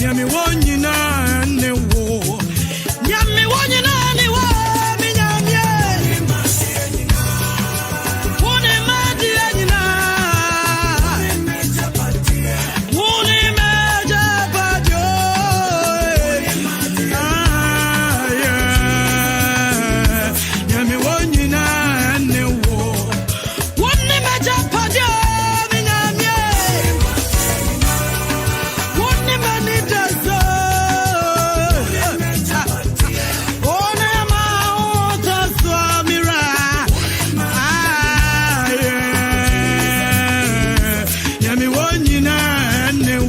Nyami wonyina ne wo. Nyami wonyina ne wo. Mi nyami. Wone madi anyina. Wone meja padio. Nyami wonyina ne wo. Wone meja padio. Mi nyami. Wone mani dazo. Wone ma otazo mira. Nyami wonyina ne wo.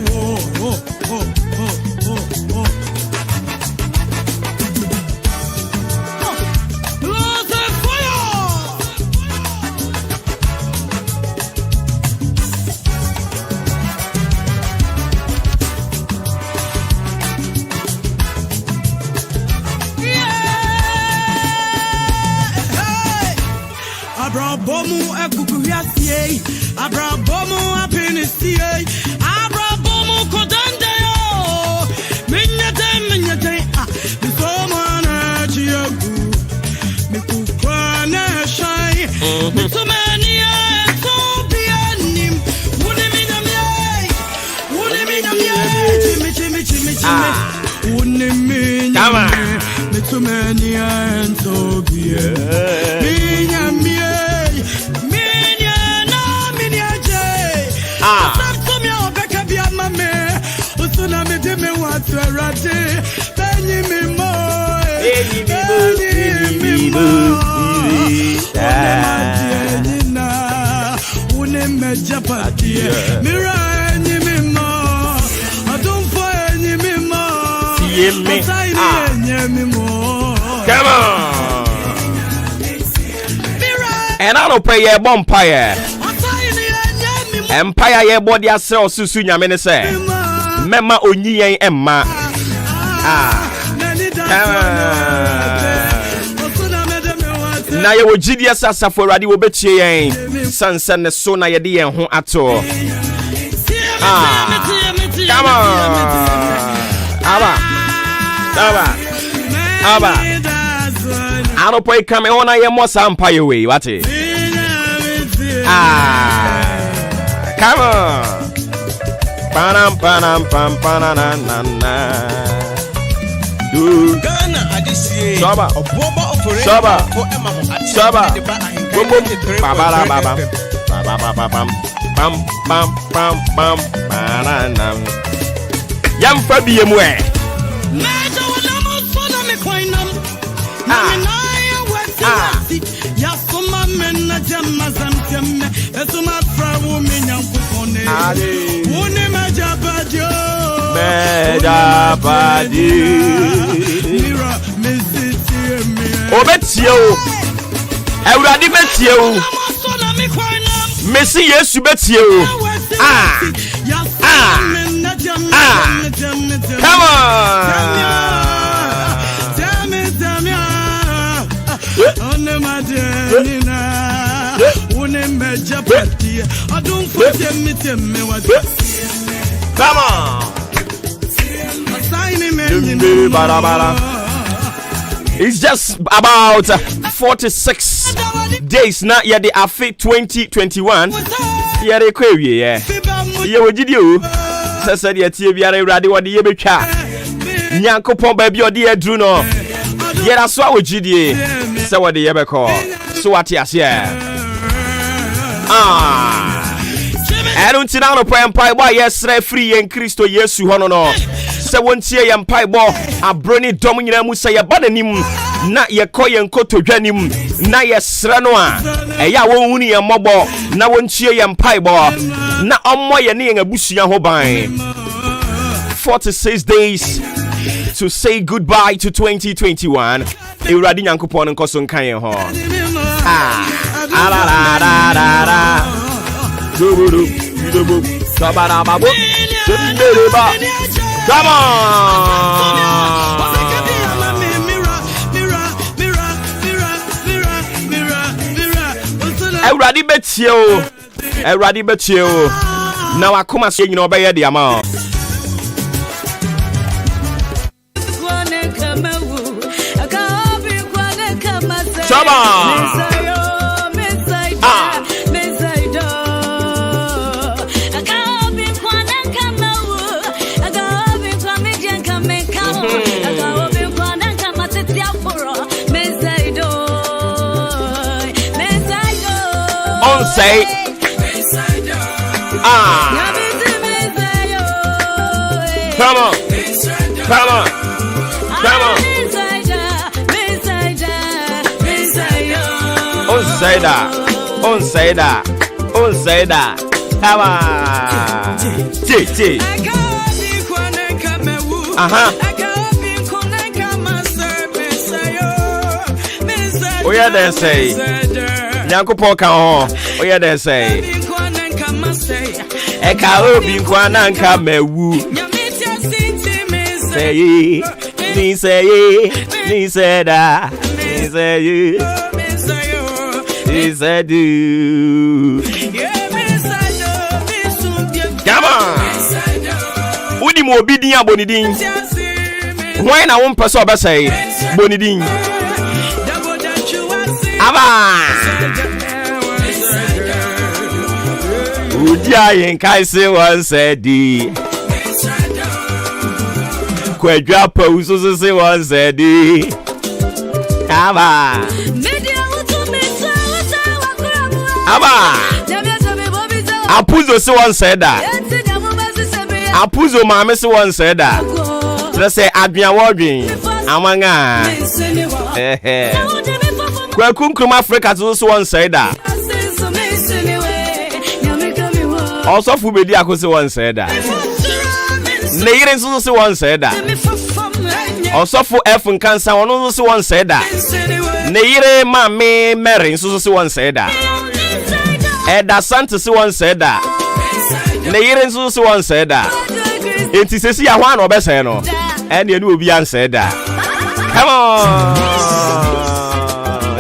Lose fire. Abrabomu ekukuhiasie, Abrabomu apinisie, Abrabomu kodandeyo. Minyate, bisomana chiagu, mikukwana shai, mitumania tobianim, uniminyamye, chimi, uniminyamye, mitumania tobia, minyamye, minyaje, asafumya obeka biamame, usuna midime watwerate, benyi mimo. Mira enyi mimo, adumfo enyi mimo, enyi mimo. Come on. And I don't pay your bumpire. Empire ye body asel susu nyame ne se. Mema onyi yen emma. Na ye wogidie sasafo Awurade wo betie yen. Sanse ne so na ye de yen ho ato. Come on. Aba. I don't pray come on I am more empire way. What it? Come on. Panam pam panana. Ghana adisi. Soba. Obuoba Ofori Amanfo Emamo. Soba. Boom. Baba. Pam. Banana. Yam fabi emwe. Obetio Awurade betio Messi Yesu betio Come on. Come on. It's just about 46 days now. Yeah, they are fit 2021. Yeah, they query. Yeah, what did you? Said the TV ready what the Yebeka Nyanko Pom baby or dear Druno. Yeah, that's what we did. So what the Yebeko. So what yes, yeah. I don't sit down a pie why yes, free and Christo yes, you honor. So one tear and pie ball, a brony domina musaya bananim, not your coy and coto janim, not your sranoa, a ya won't a mobile, now one cheer and pie ball, not on my near a bushia hobine. 46 days to say goodbye to 2021. Awurade Nyankopon nkoso nkan ye ho. Come on. Awurade betie o. Na wakoma se nyina obeye de ama. Shaba. On say. Come on. Come on. Come on. On say that. On say that. On say that. Come on. T. Oh yeah, they say. Nyanko poka ho. Oh yeah, they say. Eka obi nkwana nka mewu. Say ni say ni say da ni say ni say do. Come on. Udi mo obi din abonidin. Why na won person obesay bonidin. Aba. Udi ayen kai say one said di. Kwadwa pa uso say one said di. Aba. Aba. Apuzo say one said that. Apuzo mama say one said that. Let's say adwan wodwen amanga. Kwakum krum Africa so one said that. Also fu bedi akosi one said that. Neyire so say one said that. Also fu F cancer one so one said that. Neyire mama Mary so say one said that. Eda Santa so one said that. Neyire so one said that. Enti sesi ya hwan obese no. And you obi an said that. Come on.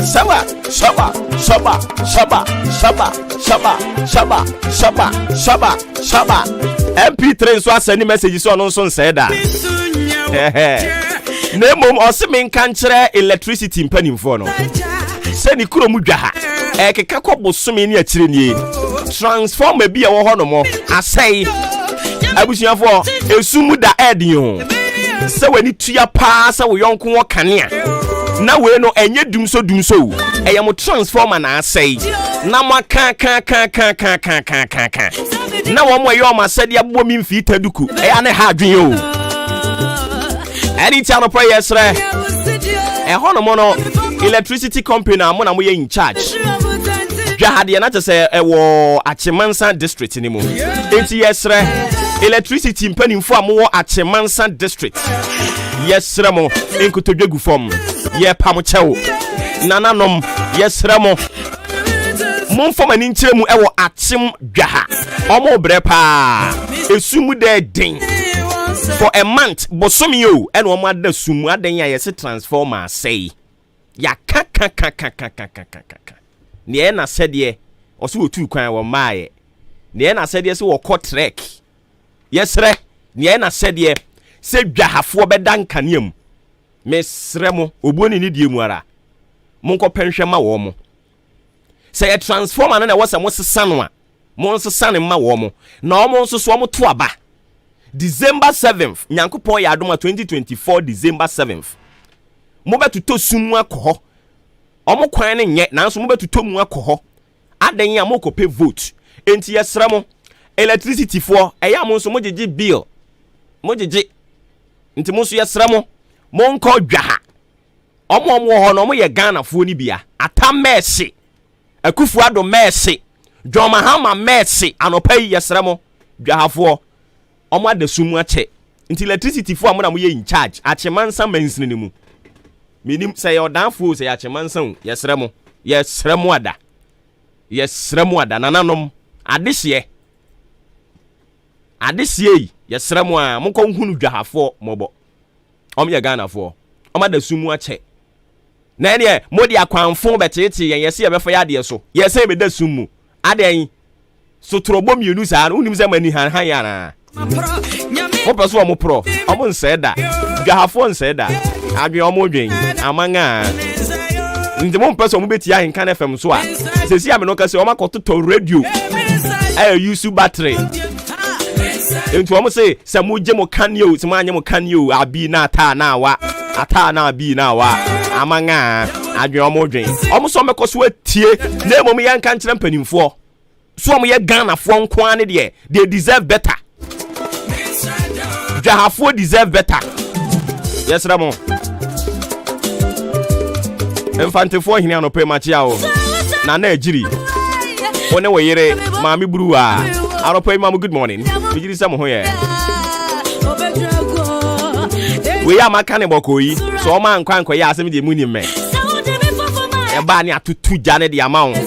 Shaba. MP3 so send message so no so said that. Nemom osime kan kire electricity mpanimfo no. Se ni kuro mu dwa ha. Ekeka kobosome ni akire ni. Transformer bi e wo ho no mo. Asai. Abusuafo esumu da edin. Se wani tua pa se wo yonko wo kanea. Na we no enye dumso eye mo transformer na asai na mo kan na wo mo yo ma sade abo mi mfi taduku eye ne ha adwen o any channel prayer yesre e hono mo no electricity company na mo ye in charge dwa hade na tse e wo Achemansa district ni mo enti yesre electricity mpanimfo amwo Achemansa district yesre mo enkotodwegu fom ye pamochewo nananom yesremo monfoma ni nkyeremu ewo atem dwaha omo bre pa esumu de den for a month bosomi yo ene omo ada sumu adan ya yesi transformer say ya kaka ne na sede oso otu kwan wo maaye ne na sede se wo trek yesre ne na sede se dwahafo bedan kaneam mesremo obuoni ni die mu ara monko penhwe ma wo mo say a transformer na wasa mo sesa no a mo sesa ne ma wo mo na o mo nso so mo to aba December 7th nyankopon ya adoma 2024 December 7th mo betuto sumu akoho o mo kwan ne nye nanso mo betuto mu akoho adan ya mo kope vote enti yesremo electricity for eya mo nso mo gigi bill mo gigi enti mo nso yesremo monko dwaha omo ho no mo ye Ghana fo ni bia ata mercy akufu ado mercy Joma Hama mercy anopai yesremo dwahafo omo adasumu ache nti electricity fo amona mo ye in charge Achemansa mensini ni mu minim say odanfo say Achemansa yesremo ada nananom adehye yesremo a monko hunu dwahafo mobo omo ye Ghana fo omo adasumu ache na ene modi akwanfo betete yen yese ye befa yade so yese be da sumu aden so trobo mienu sa unim se mani han yana mo peso mo pro omo nse da dwahafo nse da adwen omo dwen amanga Nti mo person mo beti ya nkan FM so a. Sesi ame no ka se o makoto to radio. Use battery. Nti o mo say se mo je mo kan yo, se mo anye mo kan yo, abi na ata na wa. Ata na abi na wa. Amanga adwen o mo dwen. O mo so mekoso atie na mo ya nkan kire mpanimfo. So mo ye Ghana fo nko ane de, they deserve better. Jahafo deserve better. Yes, Ramon. Infante fo hini anope machia o. Na na ejiri. One we yere mami bruwa. Anope mamu good morning. Ejiri sam ho ye. We ya makane bokoyi. So o man kwan koye asem de muni me. E ba ni atutu jane de amount.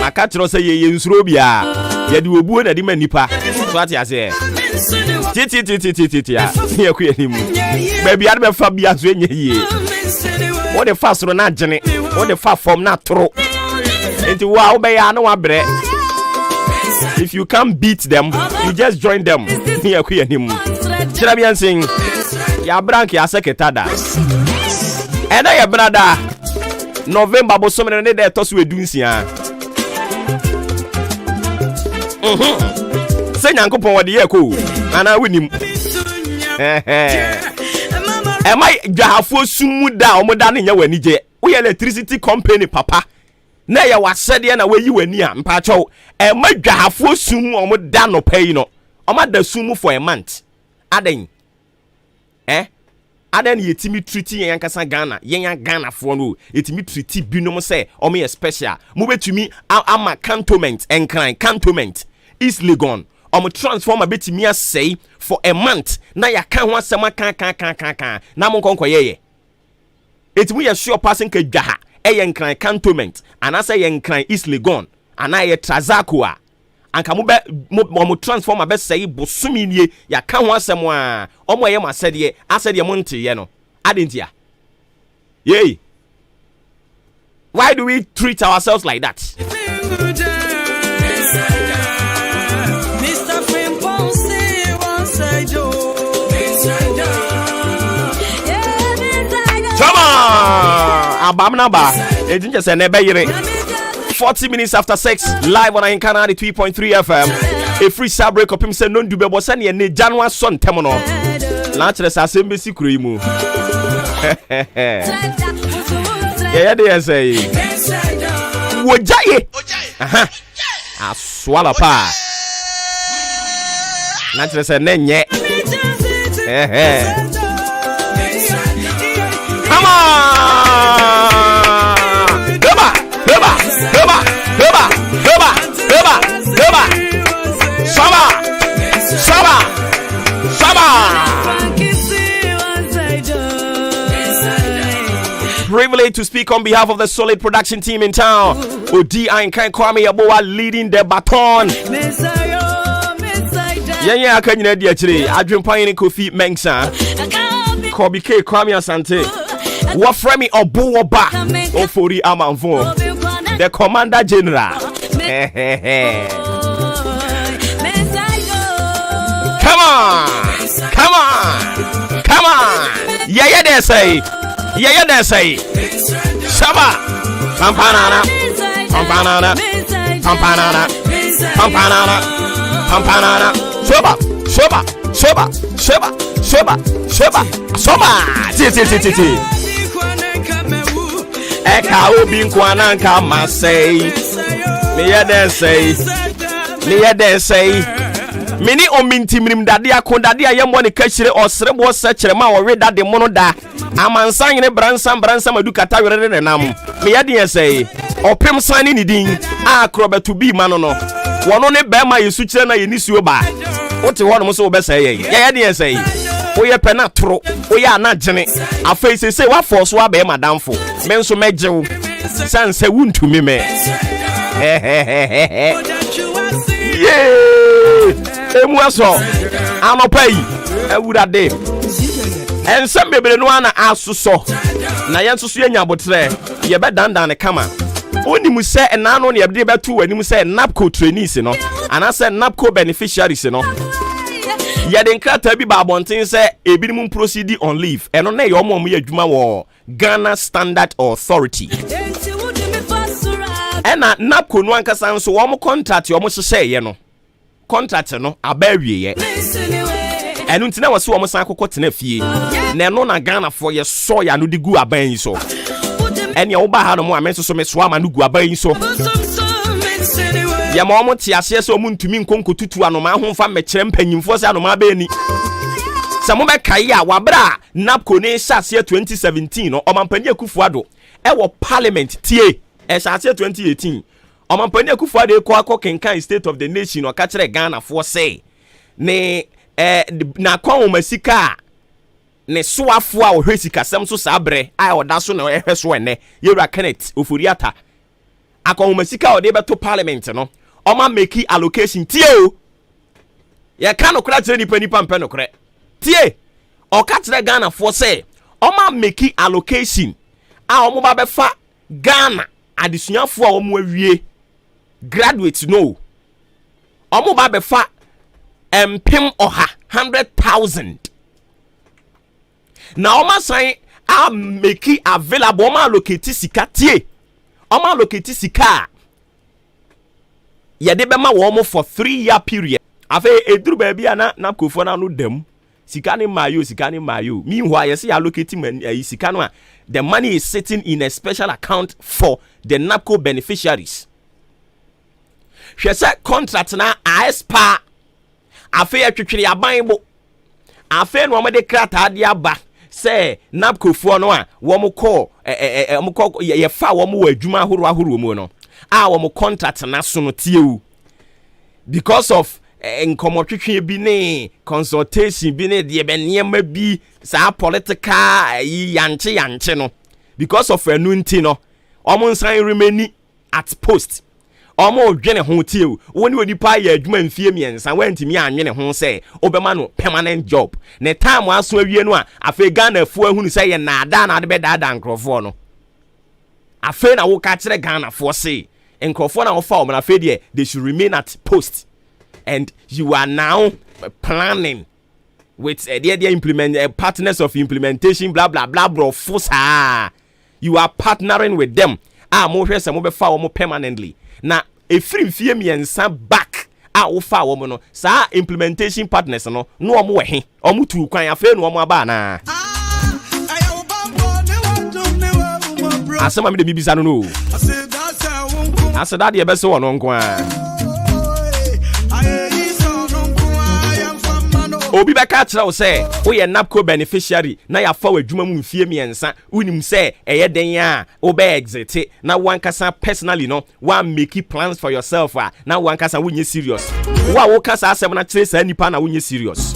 Maka tro se ye nsuro bia. Ye de obuo na de manipa. So ati ase. Titi ya. Ye ku ye nimu. Baby ade be fa bia so enye yie. What the fast ro na jene. What the fast form na tro. Enti wa obey ya na wa bre. If you can't beat them, you just join them. Ye ku ye nimu. Chira bi ansing. Ya brank ya seketada. Ena ye brada. November bo so me ne de to so edunsia. Say Nyankopon wode ye ko. Ana winim. Am I jahafo sumu da omoda ne nya wani je. We electricity company papa. Na ye wasede na we yi wani a mpa chow. Am I jahafo sumu omoda no pay no. Omada sumu for a month. Aden. Aden yetimi treaty yen kasa Ghana. Yen Ghana for no. Yetimi treaty binom say omo special. Mo betumi ama cantonment enkran cantonment. East Legon. Transform a bit me say for a month. Na ya kan ho asema kan. Na mo konko ye. It we sure passing ke jaha. Enkran cantonment. And I say enkran East Legon. And I Trazakua. Anka mo transform a bit say bosumi nie ya kan ho asema omo ye ma sede asede monte ye no. Adentia. Yay. Why do we treat ourselves like that? Abamnaba, it just an 40 minutes after 6, live on Ankara 3.3 FM. A free sub break up him said, no, do be bossani and the January son temono. Lanchless assembly cream. Yeah, they say, Wojaye. I swallow pa. Lanchless and then yet. Come on! Privileged to speak on behalf of the solid production team in town. Odi Ainkan Kwame Yaboa leading the baton. Yeah, I can't get today. I drink pine Kofi Mengsa. Kobe K. Kwame Asante. What frame Obuoba Ofori Amanfo, the Commander General. Come on. Yeah, they say. Shaba. Pampanana. Soba. Eka obi nkwana nka masei. Me ye say. Mini ominti minim dade akondade ayembo ne kachire osrebo sechere ma wo reda de mono da. Amansan ne bransan madukata werere ne nam. Me ye say. Opem san ni din. Akrobetu bi ma no. Wono ne be ma yesu kire na ye nisuo ba. Wote wono mo so wo be say ye. Ye say. Oye pena tro, oye anagene. Afei se wa force wa be madamfo. Me nso mejew. San se wuntu mi me. Yeah. Emu aso. Anopai. Ewurade. Ensem bebere no ana asuso. Na yenso so enya botre. Ye be dandan ne kama. Onimu se enano ne ye be betu wanimu se napco trainees no. Ana se napco beneficiaries no. ya den krata bi ba abonten say ebinim proceed on leave eno na ye omo ye adwuma wo Ghana Standard Authority ena napko no ankasa nso wo mo contract wo mo hye ye no contract no abawie ye enu ntina wose wo mo san kokotena fie na eno na Ghana fo ye so ya no digu aban yi so ene wo ba ha no mo amenso so me so ama no gu aban yi so ya ma omo ti ase se omo ntumi nkonkotutu anoma ho mfa mekere mpanyimfo se anoma ba ni se mo be kai a wabra napko ne shase 2017 no omampani akufuado e wo parliament tie e shase 2018 omampani akufuado e ko akokenkan state of the nation o ka kire Ghana fo se ne na kwa masika ne soafo a ohwesika sem so sabre a oda so na ehweso ene yewura Kenneth Oforiata akwa masika o de beto parliament no oma make allocation tie o ye ka no kra kire nipa mpe no kre tie o ka kire Ghana fo se oma make allocation a omo ba befa Ghana adesuafo a omo awie graduate no omo ba befa empim oha 100,000 na oma san a make available oma allocate sika tie oma allocate sika ya de bema wo mo for 3-year period afa eduru ba bia na napkofo na no dem sika ni mayo meanwhile yes ya allocate sika no the money is sitting in a special account for the napco beneficiaries hwese contract na aspa afa atwetwere aban bo afa no mo de krata ade aba say napkofo no a wo mo call ye fa wo mo wa adwuma ahoro mu no a wo mo contract na so no tie because of nkomotwetwe bi ne consultation bi ne de benema bi sa political yanche no because of anunti no omo nsan remeni at post omo dwene ho tie woni onipa ya adwuma mfie miensa wantimi anwene ho se obema no permanent job ne time aso awie no a afa Ghana fu ahunu se ye na ada na de be dada nkrofo no afa na wo ka kire Ghana fo se nkrofo na wo fa o na afa de they should remain at post and you are now planning with their partners of implementation blah blah blah bro fosa you are partnering with them mo hwe se mo be fa wo permanently na efrim fie miensa back wo fa wo no sa implementation partners no omo we he omo tu kwan afa no omo aba na asema me de bibisa no aseda de be se wo no nko a obi beka kira wo se wo ye napco beneficiary na ya fa wadwuma mu mfie miensa unim se eye den a wo be exit na wankasa personally no one make plans for yourself na wankasa wonye serious wo kasa asem na kire sa nipa na wonye serious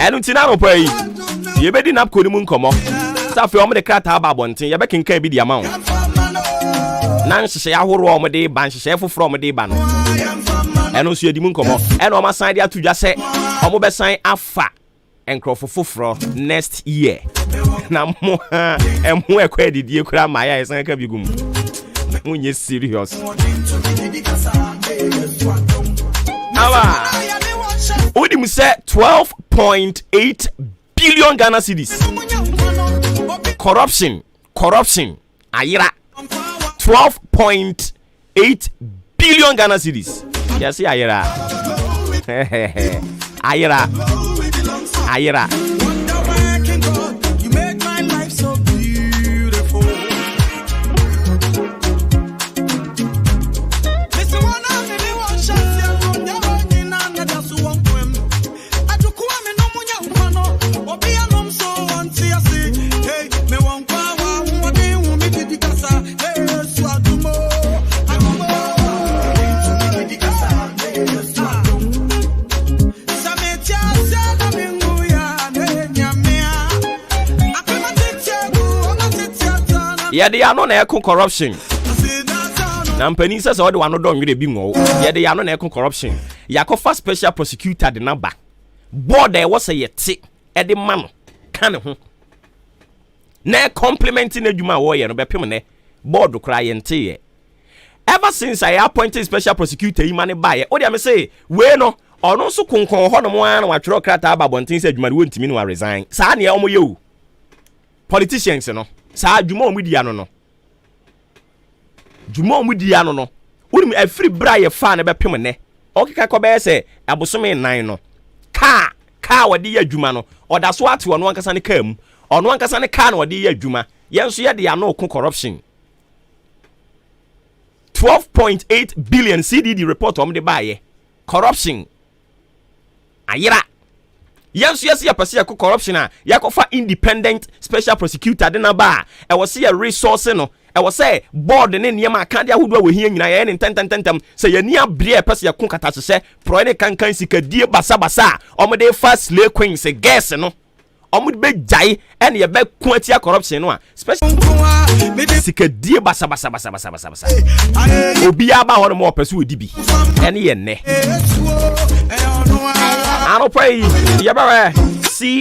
enu tina no pai ye be di napco ni mu nkomo sa fe o me de krata aba bonten ye be kenkan bi di ama wo nan hye ahoro o mede ban hye foforo o mede ban no eno so yedimu nkomo eno o masan de atudwa se o mo be san afa enkrofo foforo next year na mo emu ekwa didie kura ma ya esan ka bigum munye serious awa odi mu se 12.8 billion Ghana cedis corruption ayira 12.8 billion Ghana cedis. Yes, ayira. Ayira. You make my life so beautiful. Listen, one of me want chance ya from the morning and that's one poem. I do kwa me no munya umano. Obi anom so want to see. Hey, me want power, one me did kasa. Hey, swadumo. Yeah, they are not a corruption. Nampani says all the one don't really be more. Yeah, they are not a corruption. Yakofa special prosecutor the number. Board there was a yeti at the man. Can who? Ne complimenting a Juma warrior, no be permanent. Board cry and tea. ever since I appointed special prosecutor Imane Baye, what do I say? We no, or no so concon hono one wa tro krata aba bontin say adwuma won timi no resign. Saa ne omo ye o. Politicians no. Saa adwuma omo di ano no. Dwuma omo di ano no. Unim every bra ye fa na be pem ne. Okeka ko be say abosome 9 no. Ka wadi ye adwuma no. Oda so ate ono ankasa ne ka mu. Ono ankasa ne ka na wadi ye adwuma. Yenso ye de ano ko corruption. 12.8 billion CDD report on the buy corruption. Ayira. Yes, ya pese ko corruption a yakofa independent special prosecutor de na ba. E wo se resource no. E wo se board ne niam aka de ahodo we hia nyina ye ne tententem se ye ni abre pese ko kata se pro ne kankan sikadie basa omo de fast slay queen se guess no. Omo be jai ene ye be ku atia corruption no a special sikadie basa obi aba ho no mo pese odi bi ene ye ne ano pray ye be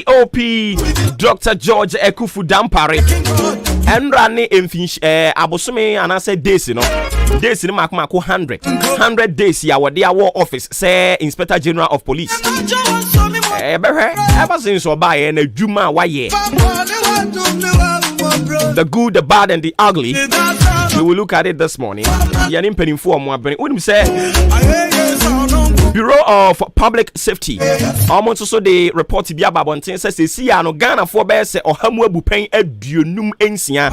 COP Dr. George Ekufu Dampare enra ne emfinch abosome anase days no makoma 100 days ya wode awo office say Inspector General of Police ever since obaye na dwuma waye the good, the bad and the ugly. We will look at it this morning. Yanim penifo mo abene unim say Bureau of Public Safety almost so they report bi ababonten say see ya no Ghana for be say ohamu abupen aduonum ensia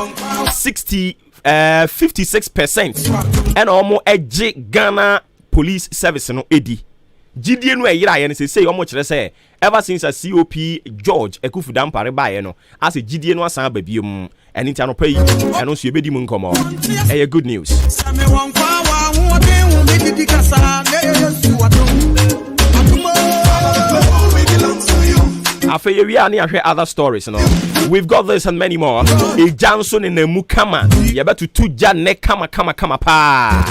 56% and almost eje Ghana police service no edi gidie no eyira ye no say omo kire say ever since a COP George Ekufu Dampare bae no as a gidie no asan ba biom anytime no pay and no so ebedi mu nkomo eh good news. We are other stories, you know. We've got this and many more. A Johnson in the Mukama. You better to Jan kama pa.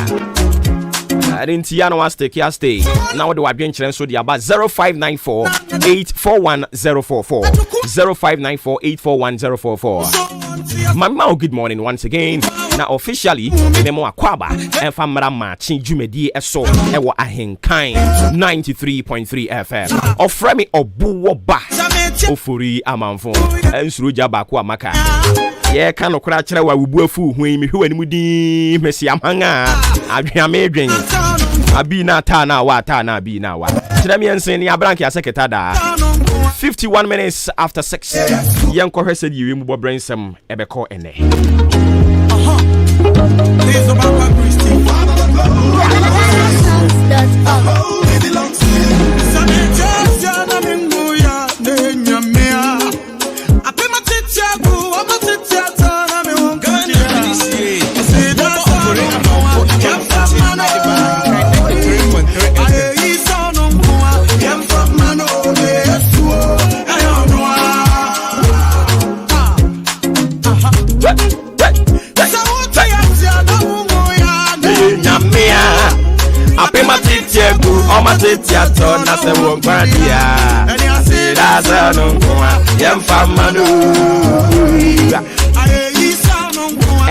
I didn't see no stay. Now the adventure so the about 0594 841044 0594 841044. Mama, good morning once again. Now officially Memo Akwaba and Famara Maakye Jumedi eso ewo ahenkan 93.3 FM. Ofremi Obuoba Ofori Amanfo ensuru jaba ko amaka. Ye kan okra kire wa wubuafu hu mi hwe animu din mesi amanga adwame dwen abi na ta na wa ta na bi na wa kire mi ensen ni abrank ya seketa da 51 minutes after 6 yen ko hwese di wi mu bo brensem ebeko ene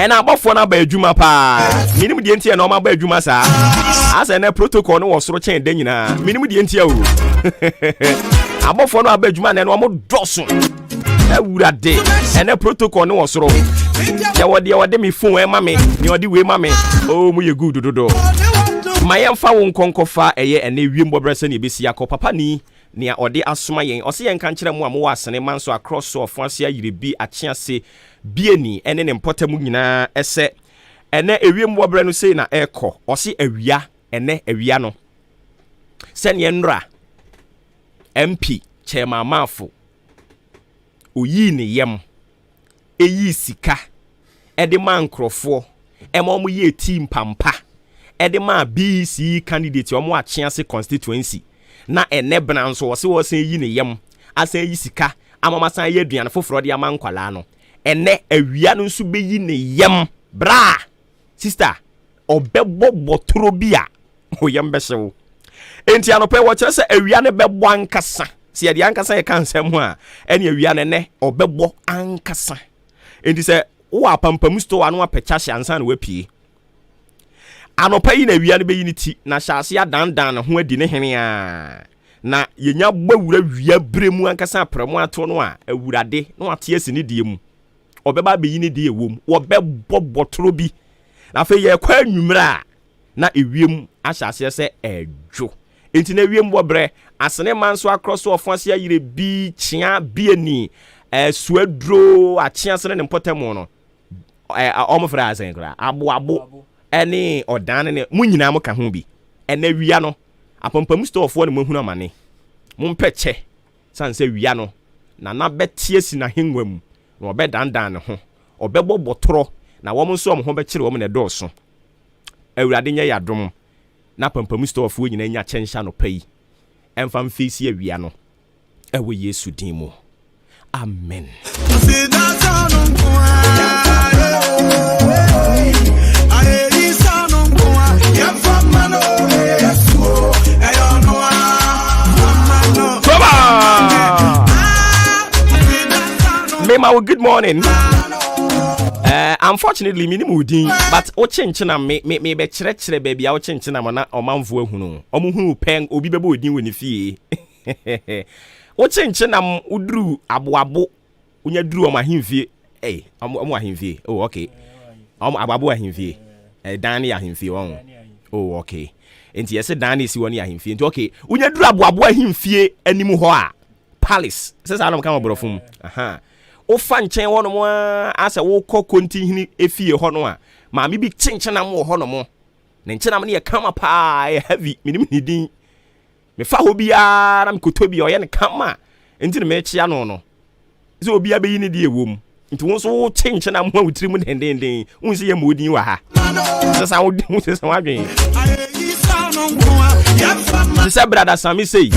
and about for na ba adwuma pa minimum die ntia na o ma ba adwuma sa asa na protocol no wo soro chen den nyina minimum die ntia o abofo no ba adwuma na no mo doso awurade ene protocol no wo soro ya wode me phone e ma me ni wode we ma me o mu ye good dodo mayemfa won konkofa eye ene wiem bobrese ne besi akọ papa ni nia ode asoma yen ose yen kan kire mu am wo asene manso across so afuase ayire bi achease bieni ene ne mpotamu nyina ese ene ewiem bobre no sei na ekọ ose awia ene awia no sen ye nra MP Chema Mafo oyi ne yem eyi sika ede man krofo ema mu ye team pampa edema BC candidate omo achease constituency na enebna nso wo se yi ne yem asan yi sika amamasan ye aduane foforo de amankwala no ene awia no nso be yi ne yem bra sister obebo botoro bia oyem behyewo enti anope wo kire se awia ne bebo ankasa se ye de ankasa ye kan sem ho a ene awia ne obebo ankasa enti se wo apampam store anu apecha hye ansa na wapie anopa yi na wia no be yi ni ti na hyase adandan ho adi ne hene a na yenya gbawura wia bremu ankasa premo ato no a awurade no ate asi ne die mu obeba be yi ne die wom obebbo botoro bi na fe ye kwa nwumra na ewiem ahyase se edwo enti na ewiem bobre asene manso akroso ofanse ayire bi chia bieni suadro achia sene ne mpotamo no omofra asen kra abo ene odan ne munyina mo ka ho bi ene wia no apampam store ne mohunu amane mompeche sanse wia no na betie si na hengwa mu na obedandan ne ho obebbo botoro na wo nso ho be kire wo ne doso awurade nya yadom na pampam store nyina nya kyensha no pai emfa mfisi awia no ewo Yesu din mu amen. Mema, good morning. Unfortunately, minimum din, but o chinchina me be chere baby, o chinchina mana o manfo ehunu. O muhunu peng obi bebo din we ni fie. O chinchina udru aboabo, unya dru o mahimfie. Eh, o ahimfie. Oh, okay. Ababo ahimfie. Dani ahimfie won. Oh, okay. Enti yese Dani si woni ahimfie. Enti okay. Unya dru aboabo ahimfie animu ho a. Palace. Sesa anam kan obrofum. Aha. O fan chen wono mo asa wo kokonti hini efie ho no a ma me bi chenchena mo ho no mo ne nchena me ne kama pa heavy minim ni din me fa ho bia na me kotobi o ye ne kama enti ne me chia no no so obi abeyi ne die wom nti won so chenchena mo awutiri mu dendenden won se ye modin wa ha sesa wo sesa wadwen se brother Sami say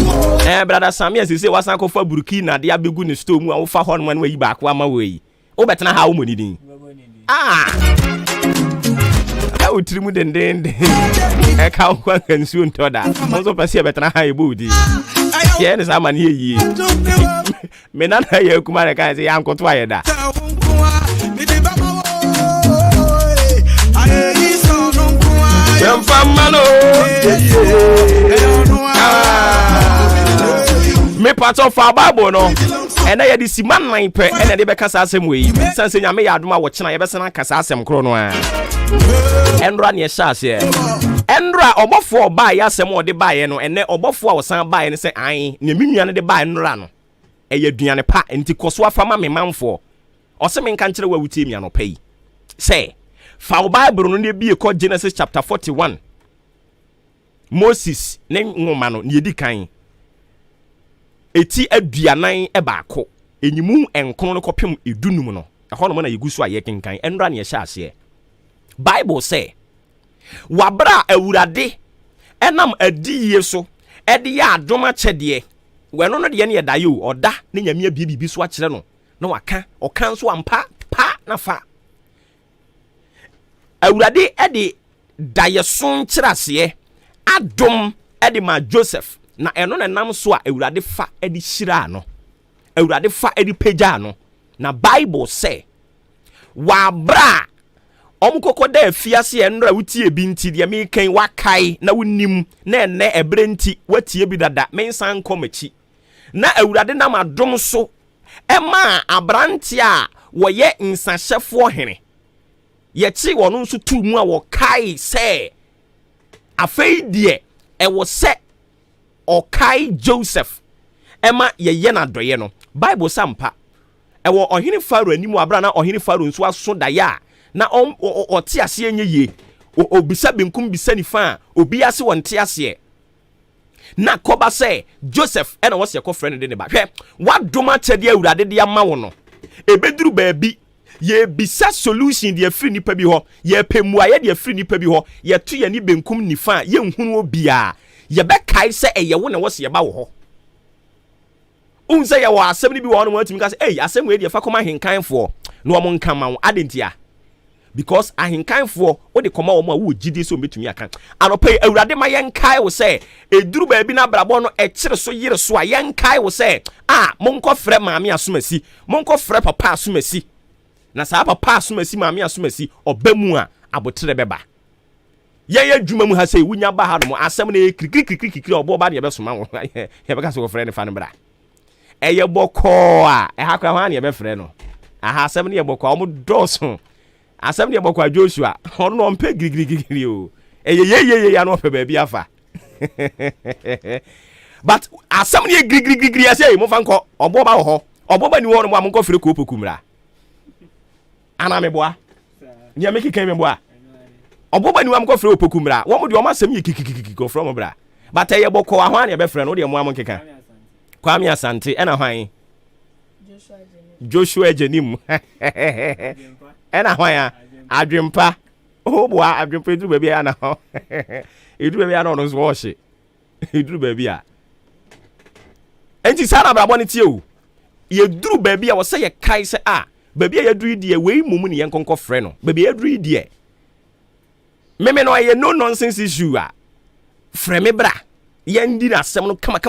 brother Sami as say wasan ko fa Burkina de abegu ne store mu a wo fa ho no man wayi ba ko ama wayi wo betena ha wo moni din o trimu denden e ka ko kansu ntoda mo so pese betena ha e bodi ye ne sa mane yi me na na ye kuma re kan say ya nkoto ayeda me part of our Bible no and I had si man 9 pe and they be kasa asem we sanse nyame ya adoma wo kina ye be sena kasa asem kro no a enra ne shase enra obofo ba ya asem o de ba ye no ene obofo a wo san ba ye ne se an ne menua ne de ba enra no eye aduane pa enti koso afama me manfo o se me nka nkire wa wutie mi anopai say fa Bible no ne bi ko Genesis chapter 41 Moses ne ngoma no ne edi kan eti aduanan ebaako enyimu enkono no kopem edunum no eho no na yegusu aye kenkan enra ne ye hyase Bible say wabra awurade enam adiye so ede ya adoma chede weno no de ne yedayo oda ne nyame abibibi so akere no na waka okan so ampa pa na fa awurade ede dayeson kirase adom ede ma Joseph na eno na nam so a awurade fa edi hira no awurade fa edi peja no na Bible say wa bra omkoko da afiase enra wutie bi nti de me kan wakai na wunim na ene ebre nti watie bi dada mensan komachi na awurade na madom so ema abrante a woye nsahyefo hene ye chi wono nso tu mu a wokai say afei de e wo se okai Joseph ema ye na doye no Bible sampa e wo ohene Faro animu abra na ohene Faro nso aso da ya na oti ase enye ye obisa benkum bisa ni fa obi ase wonte ase na koba say Joseph ena wo se ko friend de ne ba hwe wadoma chede awurade de ama wo no ebeduru baabi ye bisa solution de afri nipa bi ho ye pemua ye de afri nipa bi ho ye to ye ni benkum ni fa ye nhunu obia ye be kai se eye wo na wo se ye ba wo ho unse ye wo asem ni bi wo no matimi ka se asem we de fa koma henkanfo no mo nkama wo adentia because ahenkanfo wo de koma wo ma wo gidi so metumi aka anopai awurade ma yenkai wo se eduru ba bi na brabo no kire so yire so a yenkai wo se monko frɛ maame asomasi monko frɛ papa asomasi na sa papa asomasi maame asomasi obamu a abotre beba ye dwuma mu ha sei wunya ba ha no asem na krikri obo ba de be soma wo ye be ka so frɛ ne fa ne bra eye bɔkɔ a ha kwa hwan ye be frɛ no aha asem ne ye bɔkɔ omo doso asem ne ye bɔkɔ Joshua ono no mpe grigri o eye ya no pe ba bi afa but asem ne ye grigri ase mo fa nko obo ba wo ho obo ba ni wo no mo amko frɛ ko opokumra ana me boa nya me kika me boa oboba ni wam ko frɛ opokumra wo mo de o ma asem ye kikikiki ko frɛ mo bra but eye bɔkɔ ahwan ye be frɛ no de mo am keka Kwame Asante ena hwan Joshua Jenim ena hwan ya adwempa boa adwempa edu ba bia na ho edu ba bia na no so wo hye edu ba bia enti sana bra boni tie o ye duru ba bia wo se ye kai se ba bia ye duru die wei mumu ne ye nkonko frɛ no ba bia ye duru die meme no ye no nonsense issue frɛ me bra ye ndi na asɛm no kama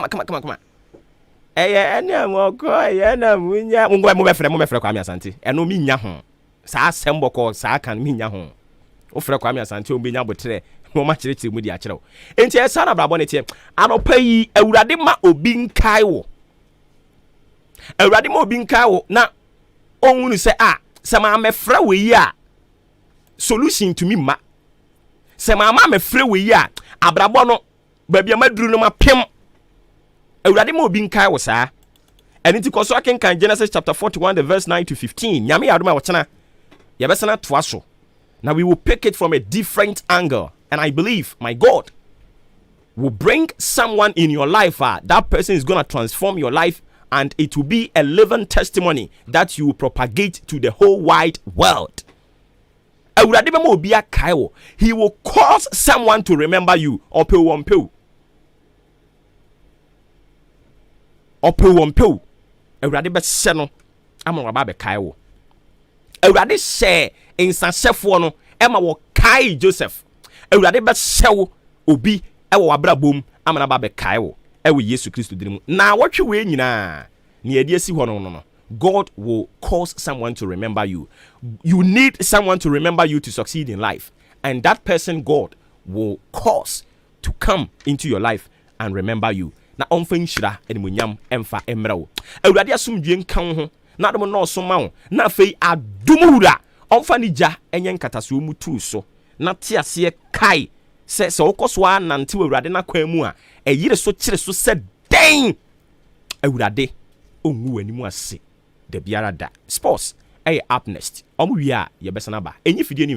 ene amoko na munya mo be frɛ Kwame Asante eno mi nya ho saa asɛm bɔkɔ saa kan mi nya ho o frɛ Kwame Asante o be nya botre mo ma kyerɛ mu di akyerɛw enti e sa na bra bɔ ne tie anopa yi awurade ma obi nkai wo na onwunu sɛ sɛ ma me frɛ we yi solution to me ma sɛ ma me frɛ we yi abrabɔ no ba bia maduru no ma pem awurade ma obi nkai wo saa and it koso akenkan Genesis chapter 41 the verse 9 to 15 nyame adoma wo chena ye besena toa so. Now we will pick it from a different angle, and I believe my God will bring someone in your life that person is going to transform your life, and it will be a living testimony that you will propagate to the whole wide world. He will cause someone to remember you. Awurade be se no amon ba be kai wo. Awurade se insasefo no ema wo kai Joseph. Awurade be se wo obi e wo abrabom amana ba be kai wo. E wo Yesu Kristo dinimu. Na wotwe we nyina na yedi asi ho no. God will cause someone to remember you. You need someone to remember you to succeed in life, and that person God will cause to come into your life and remember you. Na onfa nhyira animunyam emfa emrewo awurade asomdwe nkan ho na adom no so ma wo na afei adumura onfa ni gya enye nkataso mu tu so na te ase kai se wokoso anante awurade na kwan mu eyire so kire so se den awurade onwu animu ase da biara da sports up next omu wi ye besana ba enyi fidie ni